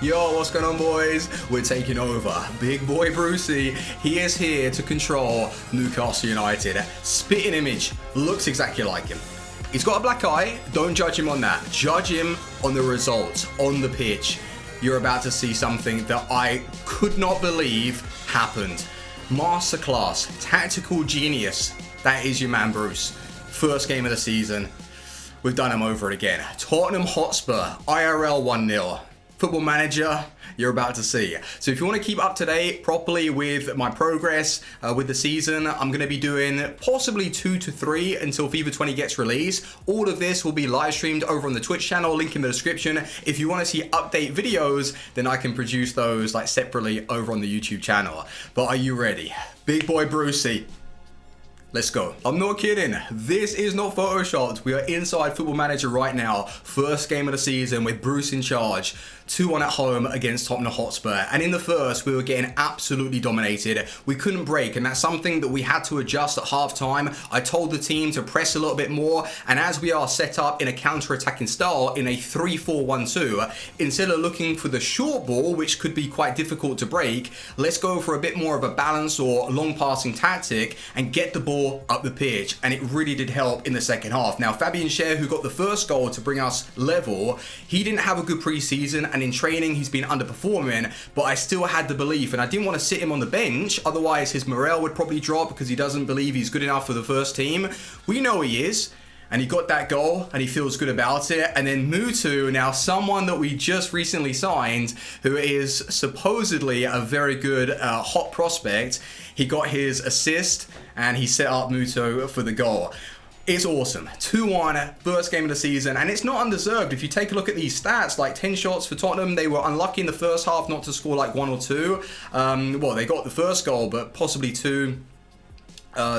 Yo, what's going on, boys? We're taking over. Big boy Brucey, he is here to control Newcastle United. Spitting image, looks exactly like him. He's got a black eye, don't judge him on that. Judge him on the results, on the pitch. You're about to see something that I could not believe happened. Masterclass, tactical genius. That is your man, Bruce. First game of the season. We've done him over again. Tottenham Hotspur, IRL 1-0. Football Manager, you're about to see. So if you want to keep up to date properly with my progress with the season, I'm going to be doing possibly 2 to 3 until FIFA 20 gets released. All of this will be live streamed over on the Twitch channel, link in the description. If you want to see update videos, then I can produce those like separately over on the YouTube channel. But are you ready? Big boy Brucey. Let's go. I'm not kidding. This is not photoshopped. We are inside Football Manager right now. First game of the season with Bruce in charge. 2-1 at home against Tottenham Hotspur. And in the first, we were getting absolutely dominated. We couldn't break, and that's something that we had to adjust at halftime. I told the team to press a little bit more, and as we are set up in a counter-attacking style in a 3-4-1-2, instead of looking for the short ball, which could be quite difficult to break, let's go for a bit more of a balance or long passing tactic and get the ball up the pitch. And it really did help in the second half. Now, Fabian Schär, who got the first goal to bring us level, he didn't have a good pre-season, and in training he's been underperforming, but I still had the belief, and I didn't want to sit him on the bench, otherwise his morale would probably drop because he doesn't believe he's good enough for the first team. We know he is, and he got that goal and he feels good about it. And then Mutu, now someone that we just recently signed, who is supposedly a very good hot prospect, he got his assist and he set up Mutu for the goal. It's awesome. 2-1, first game of the season, and it's not undeserved. If you take a look at these stats, like 10 shots for Tottenham, they were unlucky in the first half not to score like 1 or 2. Well, they got the first goal, but possibly 2,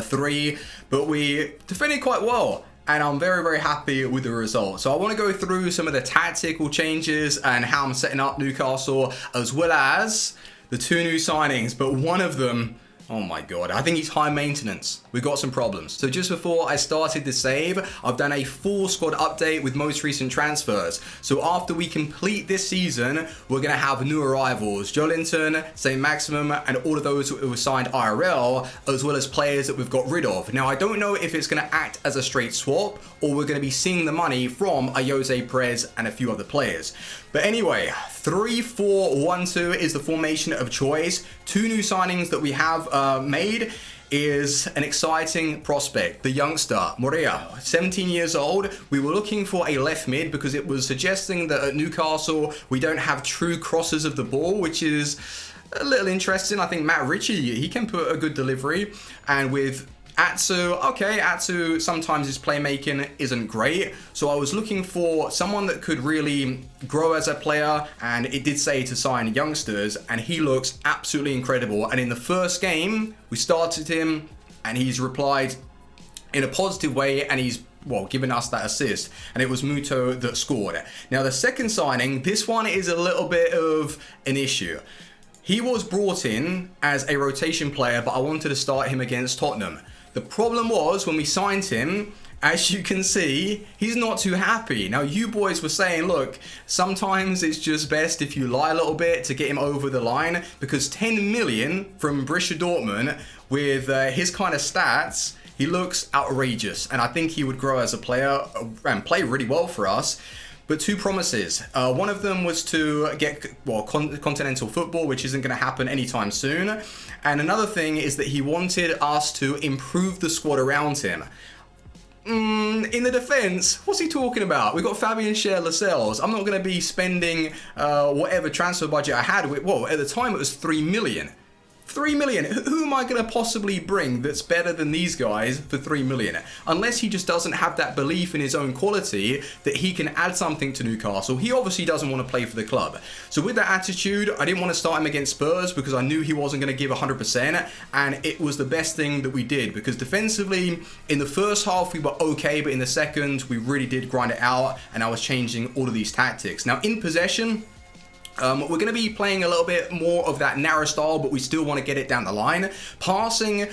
3, but we defended quite well. And I'm very, very happy with the result. So I want to go through some of the tactical changes and how I'm setting up Newcastle, as well as the 2 new signings, but one of them, oh my god, I think he's high maintenance. We've got some problems. So just before I started the save, I've done a full squad update with most recent transfers. So after we complete this season, we're going to have new arrivals. Joelinton, St. Maximum, and all of those who were signed IRL, as well as players that we've got rid of. Now, I don't know if it's going to act as a straight swap, or we're going to be seeing the money from Jose Perez and a few other players. But anyway, 3-4-1-2 is the formation of choice. 2 new signings that we have made is an exciting prospect, the youngster, Morea, 17 years old. We were looking for a left mid because it was suggesting that at Newcastle, we don't have true crosses of the ball, which is a little interesting. I think Matt Ritchie, he can put a good delivery. And with Atsu, okay, Atsu sometimes his playmaking isn't great, so I was looking for someone that could really grow as a player, and it did say to sign youngsters, and he looks absolutely incredible. And in the first game, we started him, and he's replied in a positive way, and he's, well, given us that assist, and it was Muto that scored. Now, the second signing, this one is a little bit of an issue. He was brought in as a rotation player, but I wanted to start him against Tottenham. The problem was when we signed him, as you can see, he's not too happy. Now, you boys were saying, look, sometimes it's just best if you lie a little bit to get him over the line, because 10 million from Borussia Dortmund with his kind of stats, he looks outrageous. And I think he would grow as a player and play really well for us. But 2 promises. One of them was to get, well, continental football, which isn't going to happen anytime soon. And another thing is that he wanted us to improve the squad around him. In the defense, what's he talking about? We've got Fabian Schär, Lascelles. I'm not going to be spending whatever transfer budget I had. Well, at the time it was 3 million. 3 million. Who am I going to possibly bring that's better than these guys for 3 million? Unless he just doesn't have that belief in his own quality that he can add something to Newcastle. He obviously doesn't want to play for the club. So with that attitude, I didn't want to start him against Spurs because I knew he wasn't going to give 100%. And it was the best thing that we did, because defensively, in the first half, we were okay. But in the second, we really did grind it out. And I was changing all of these tactics. Now, in possession, we're going to be playing a little bit more of that narrow style, but we still want to get it down the line. Passing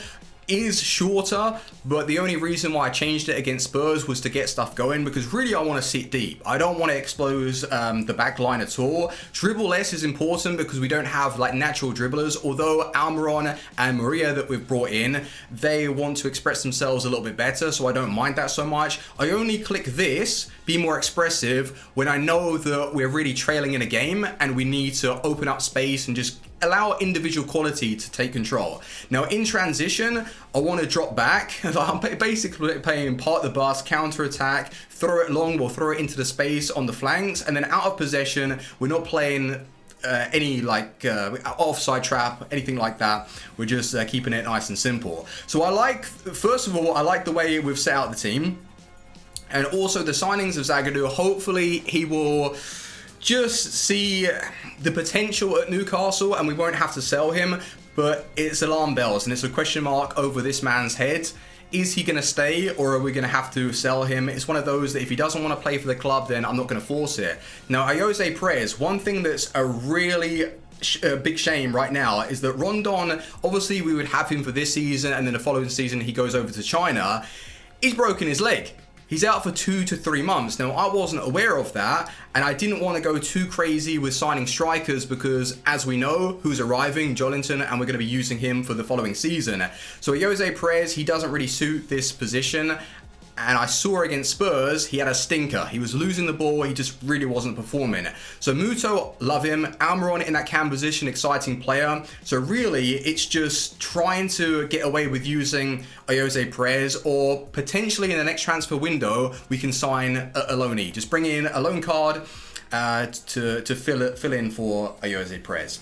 is shorter, but the only reason why I changed it against Spurs was to get stuff going, because really I want to sit deep. I don't want to expose the back line at all. Dribble less is important because we don't have like natural dribblers, although Almiron and Maria that we've brought in, they want to express themselves a little bit better, so I don't mind that so much. I only click this, be more expressive, when I know that we're really trailing in a game and we need to open up space and just allow individual quality to take control. Now in transition, I want to drop back. I'm basically playing part the bus, counter attack, throw it long, or throw it into the space on the flanks, and then out of possession, we're not playing any like offside trap, anything like that. We're just keeping it nice and simple. So I like, first of all, I like the way we've set out the team. And also the signings of Zagadou, hopefully he will just see the potential at Newcastle and we won't have to sell him, but it's alarm bells and it's a question mark over this man's head. Is he going to stay, or are we going to have to sell him? It's one of those that if he doesn't want to play for the club, then I'm not going to force it. Now, Jose Perez, one thing that's a really big shame right now is that Rondon, obviously we would have him for this season and then the following season he goes over to China. He's broken his leg. He's out for 2 to 3 months. Now, I wasn't aware of that, and I didn't want to go too crazy with signing strikers because, as we know, who's arriving? Jolinton, and we're going to be using him for the following season. So Jose Perez, he doesn't really suit this position, and I saw against Spurs, he had a stinker. He was losing the ball, he just really wasn't performing. So Muto, love him. Almiron in that cam position, exciting player. So really, it's just trying to get away with using Jose Perez, or potentially in the next transfer window, we can sign a loanee. Just bring in a loan card to fill in for Jose Perez.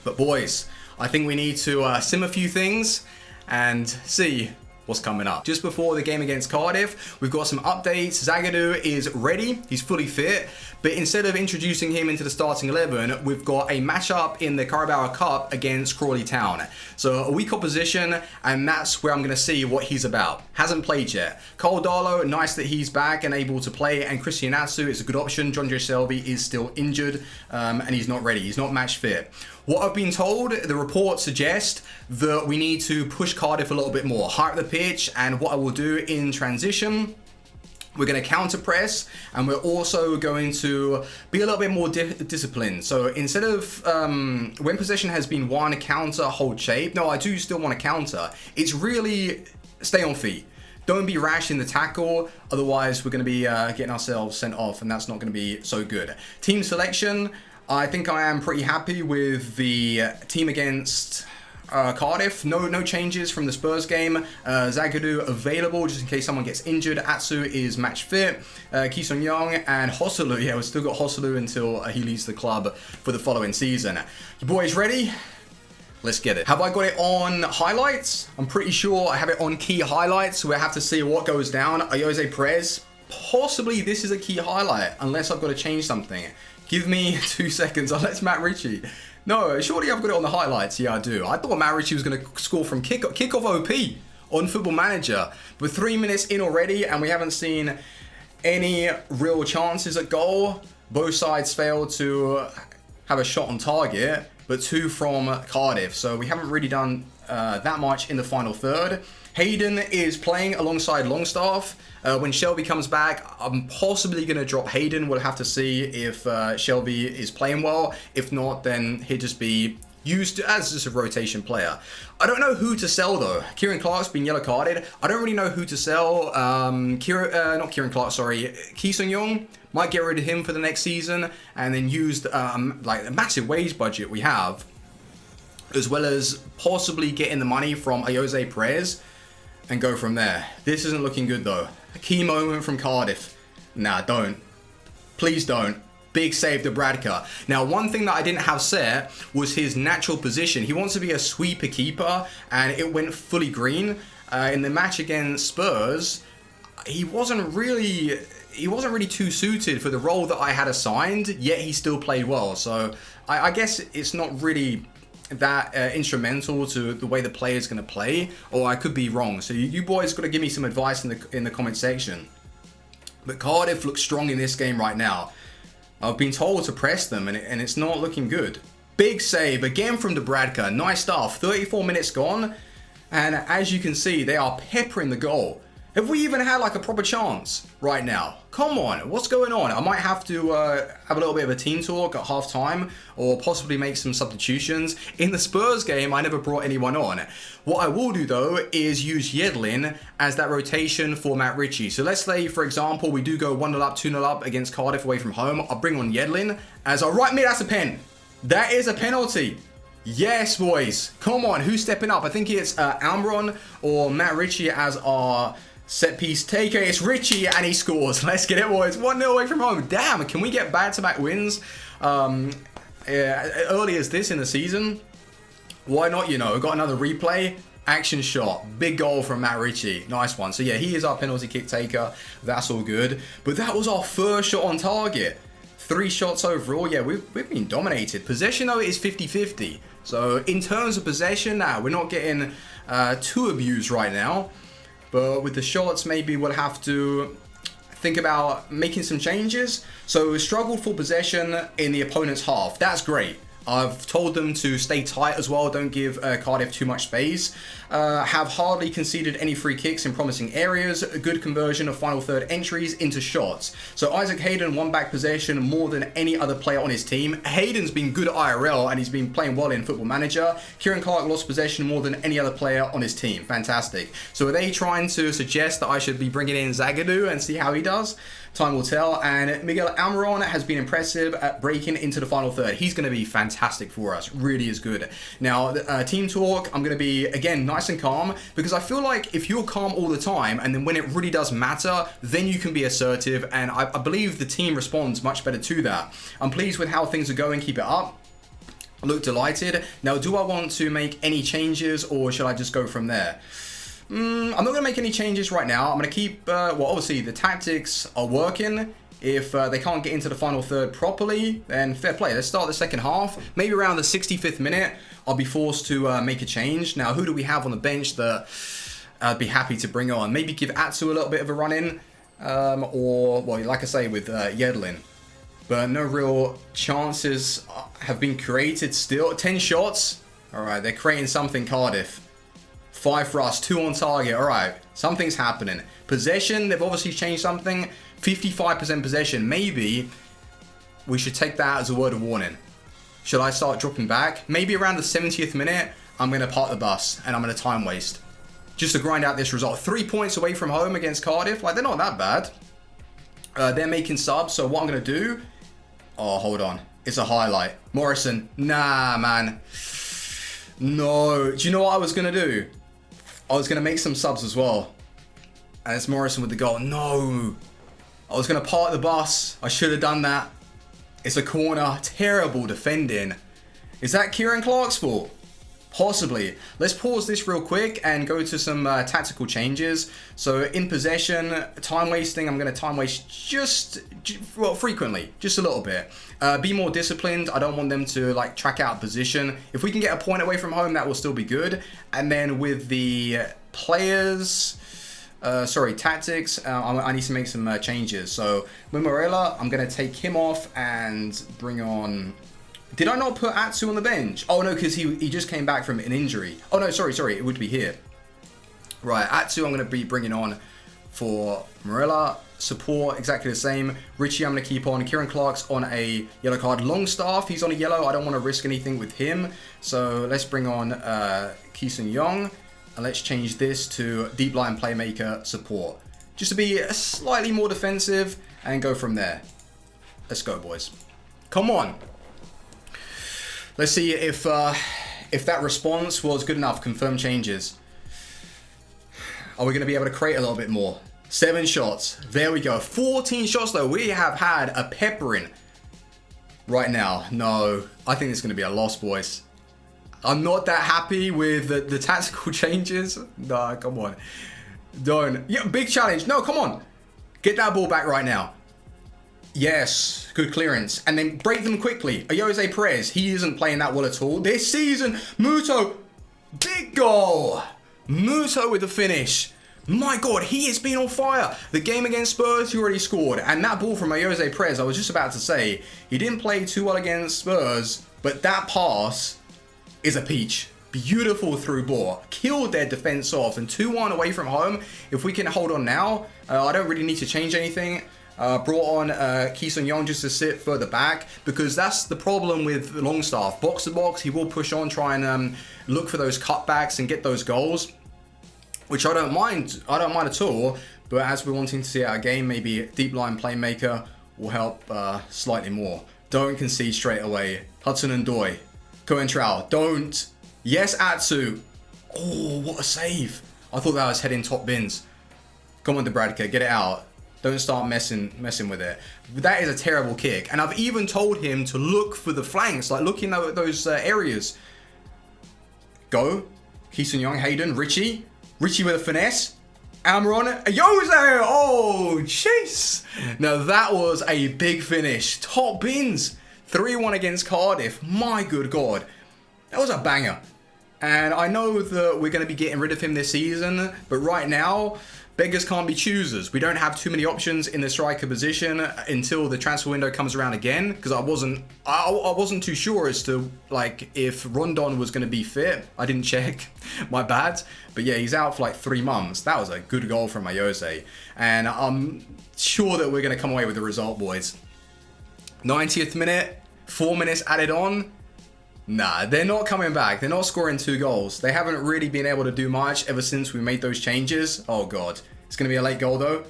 But boys, I think we need to sim a few things and see what's coming up. Just before the game against Cardiff, we've got some updates. Zagadou is ready, he's fully fit, but instead of introducing him into the starting 11, we've got a matchup in the Carabao Cup against Crawley Town. So a weak opposition, and that's where I'm going to see what he's about. Hasn't played yet. Cole Darlow, nice that he's back and able to play, and Christian Atsu is a good option. John Joe Shelby is still injured, and he's not ready. He's not match fit. What I've been told, the reports suggest that we need to push Cardiff a little bit more, higher up the pitch, and what I will do in transition, we're going to counter press, and we're also going to be a little bit more disciplined. So instead of when possession has been won, counter, hold shape. No, I do still want to counter. It's really stay on feet. Don't be rash in the tackle, otherwise we're going to be getting ourselves sent off, and that's not going to be so good. Team selection, I think I am pretty happy with the team against Cardiff. No changes from the Spurs game. Zagadou available just in case someone gets injured. Atsu is match fit. Ki Sung-young and Hosselu. Yeah, we've still got Hosselu until he leaves the club for the following season. You boys ready? Let's get it. Have I got it on highlights? I'm pretty sure I have it on key highlights, so we have to see what goes down. Jose Perez. Possibly this is a key highlight, unless I've got to change something. Give me 2 seconds. Unless Matt Ritchie. No, surely I've got it on the highlights. Yeah, I do. I thought Matt Ritchie was going to score from kickoff OP on Football Manager. We're 3 minutes in already, and we haven't seen any real chances at goal. Both sides failed to have a shot on target, but 2 from Cardiff. So we haven't really done that much in the final third. Hayden is playing alongside Longstaff. When Shelby comes back, I'm possibly going to drop Hayden. We'll have to see if Shelby is playing well. If not, then he'll just be used as just a rotation player. I don't know who to sell though. Kieran Clark's been yellow carded. I don't really know who to sell. Not Kieran Clark, sorry. Ki Sung-young. Might get rid of him for the next season and then use like a massive wage budget we have, as well as possibly getting the money from Jose Perez and go from there. This isn't looking good though. A key moment from Cardiff. Nah, don't. Please don't. Big save to Bradker. Now, one thing that I didn't have set was his natural position. He wants to be a sweeper keeper, and it went fully green. In the match against Spurs, he wasn't really too suited for the role that I had assigned, yet he still played well. So I guess it's not really that instrumental to the way the player is going to play, or I could be wrong. So you boys got to give me some advice in the comment section. But Cardiff looks strong in this game right now. I've been told to press them, and it's not looking good. Big save again from Dubravka. Nice stuff. 34 minutes gone. And as you can see, they are peppering the goal. Have we even had like a proper chance right now? Come on, what's going on? I might have to have a little bit of a team talk at half time, or possibly make some substitutions. In the Spurs game, I never brought anyone on. What I will do though is use Yedlin as that rotation for Matt Ritchie. So let's say, for example, we do go 1-0 up, 2-0 up against Cardiff away from home. I'll bring on Yedlin as our right mid. That's a pen. That is a penalty. Yes, boys. Come on, who's stepping up? I think it's Almiron or Matt Ritchie as our set piece taker. It's Ritchie and he scores. Let's get it, boys. 1-0 away from home. Damn, can we get back-to-back wins early as this in the season? Why not, you know? Got another replay. Action shot. Big goal from Matt Ritchie. Nice one. So yeah, he is our penalty kick taker. That's all good. But that was our first shot on target. 3 shots overall. Yeah, we've been dominated. Possession, though, is 50-50. So in terms of possession, now we're not getting too abused right now. But with the shots, maybe we'll have to think about making some changes. So we struggled for possession in the opponent's half. That's great. I've told them to stay tight as well. Don't give Cardiff too much space. Have hardly conceded any free kicks in promising areas. A good conversion of final third entries into shots. So Isaac Hayden won back possession more than any other player on his team. Hayden's been good at IRL and he's been playing well in Football Manager. Kieran Clark lost possession more than any other player on his team. Fantastic. So are they trying to suggest that I should be bringing in Zagadou and see how he does? Time will tell. And Miguel Almiron has been impressive at breaking into the final third. He's going to be fantastic for us. Really is good. Now, team talk, I'm going to be, again, nice and calm, because I feel like if you're calm all the time and then when it really does matter, then you can be assertive. And I believe the team responds much better to that. I'm pleased with how things are going. Keep it up. I look delighted. Now, do I want to make any changes or should I just go from there? I'm not going to make any changes right now. I'm going to keep, well, obviously the tactics are working. If they can't get into the final third properly, then fair play. Let's start the second half. Maybe around the 65th minute, I'll be forced to make a change. Now, who do we have on the bench that I'd be happy to bring on? Maybe give Atsu a little bit of a run-in. Or, well, like I say, with Yedlin. But no real chances have been created still. 10 shots. All right, they're creating something, Cardiff. 5 for us, 2 on target. All right, something's happening. Possession, they've obviously changed something. 55% possession. Maybe we should take that as a word of warning. Should I start dropping back? Maybe around the 70th minute, I'm going to park the bus and I'm going to time waste. Just to grind out this result. 3 points away from home against Cardiff. Like, they're not that bad. They're making subs, so what I'm going to do... Oh, hold on. It's a highlight. Morrison. Nah, man. No. Do you know what I was going to do? I was going to make some subs as well. And it's Morrison with the goal. No. I was going to park the bus. I should have done that. It's a corner. Terrible defending. Is that Kieran Clark's fault? Possibly. Let's pause this real quick and go to some tactical changes. So in possession, time wasting, I'm going to time waste well, frequently, just a little bit. Be more disciplined. I don't want them to like track out position. If we can get a point away from home, that will still be good. And then with the players, tactics, I need to make some changes. So with Morella, I'm going to take him off and bring on... Did I not put Atsu on the bench? Oh no, because he just came back from an injury. Oh no, sorry, it would be here. Right, Atsu I'm going to be bringing on for Morella. Support, exactly the same. Ritchie I'm going to keep on. Kieran Clark's on a yellow card. Longstaff, he's on a yellow. I don't want to risk anything with him. So let's bring on Ki Sung-yong. And let's change this to deep line playmaker support. Just to be slightly more defensive and go from there. Let's go, boys. Come on. Let's see if that response was good enough. Confirm changes. Are we going to be able to create a little bit more? 7 shots. There we go. 14 shots, though. We have had a peppering right now. No, I think it's going to be a loss, boys. I'm not that happy with the tactical changes. No, come on. Don't. Yeah, big challenge. No, come on. Get that ball back right now. Yes, good clearance. And then break them quickly. Jose Perez, he isn't playing that well at all this season. Muto, big goal. Muto with the finish. My God, he has been on fire. The game against Spurs, he already scored. And that ball from Jose Perez, I was just about to say, he didn't play too well against Spurs, but that pass is a peach. Beautiful through ball. Killed their defense off. And 2-1 away from home. If we can hold on now, I don't really need to change anything. Brought on Ki Sung-young just to sit further back, because that's the problem with Longstaff. Box to box, he will push on, try and look for those cutbacks and get those goals, which I don't mind. I don't mind at all. But as we're wanting to see our game, maybe deep line playmaker will help slightly more. Don't concede straight away. Hudson and Doi. Coentrao, don't. Yes, Atsu. Oh, what a save. I thought that was heading top bins. Come on, Dubravka, get it out. Don't start messing with it. That is a terrible kick. And I've even told him to look for the flanks, like looking at those areas. Go. Ki Sung-young, Hayden, Richie. Richie with a finesse. Almiron, Jose! Oh, jeez. Now that was a big finish. Top bins. 3-1 against Cardiff. My good God. That was a banger. And I know that we're going to be getting rid of him this season, but right now, beggars can't be choosers. We don't have too many options in the striker position until the transfer window comes around again, because I wasn't too sure as to like if Rondon was going to be fit. I didn't check. My bad. But yeah, he's out for like 3 months. That was a good goal from Jose. And I'm sure that we're going to come away with the result, boys. 90th minute, 4 minutes added on. Nah, they're not coming back. They're not scoring 2 goals. They haven't really been able to do much ever since we made those changes. Oh, God. It's going to be a late goal, though.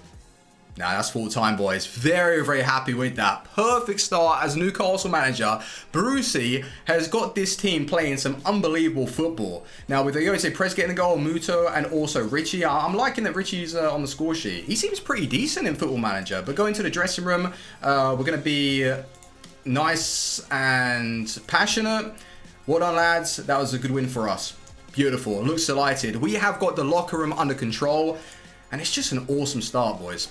Nah, that's full time, boys. Very, very happy with that. Perfect start as Newcastle manager. Brucey has got this team playing some unbelievable football. Now, with the Jose Press getting the goal, Muto, and also Richie, I'm liking that Richie's on the score sheet. He seems pretty decent in Football Manager. But going to the dressing room, we're going to be nice and passionate. Well done, lads. That was a good win for us. Beautiful. Looks delighted. We have got the locker room under control. And it's just an awesome start, boys.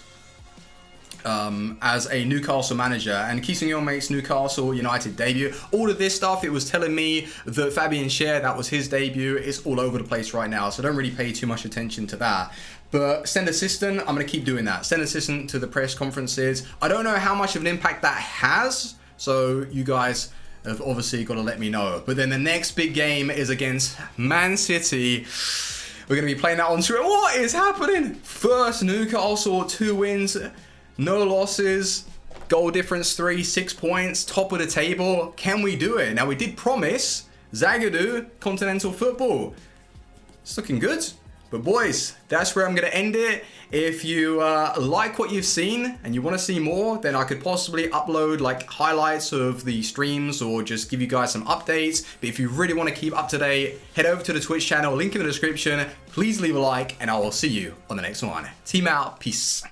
As a Newcastle manager. And Ki Sung-young makes Newcastle United debut. All of this stuff, it was telling me that Fabian Schär, that was his debut. It's all over the place right now. So don't really pay too much attention to that. But send assistant, I'm going to keep doing that. Send assistant to the press conferences. I don't know how much of an impact that has. So you guys have obviously got to let me know. But then the next big game is against Man City. We're going to be playing that on stream. What is happening? First Newcastle, 2 wins, no losses, goal difference 3, 6 points, top of the table. Can we do it? Now we did promise Zagadou continental football. It's looking good. But boys, that's where I'm going to end it. If you like what you've seen and you want to see more, then I could possibly upload like highlights of the streams or just give you guys some updates. But if you really want to keep up to date, head over to the Twitch channel, link in the description. Please leave a like and I will see you on the next one. Team out. Peace.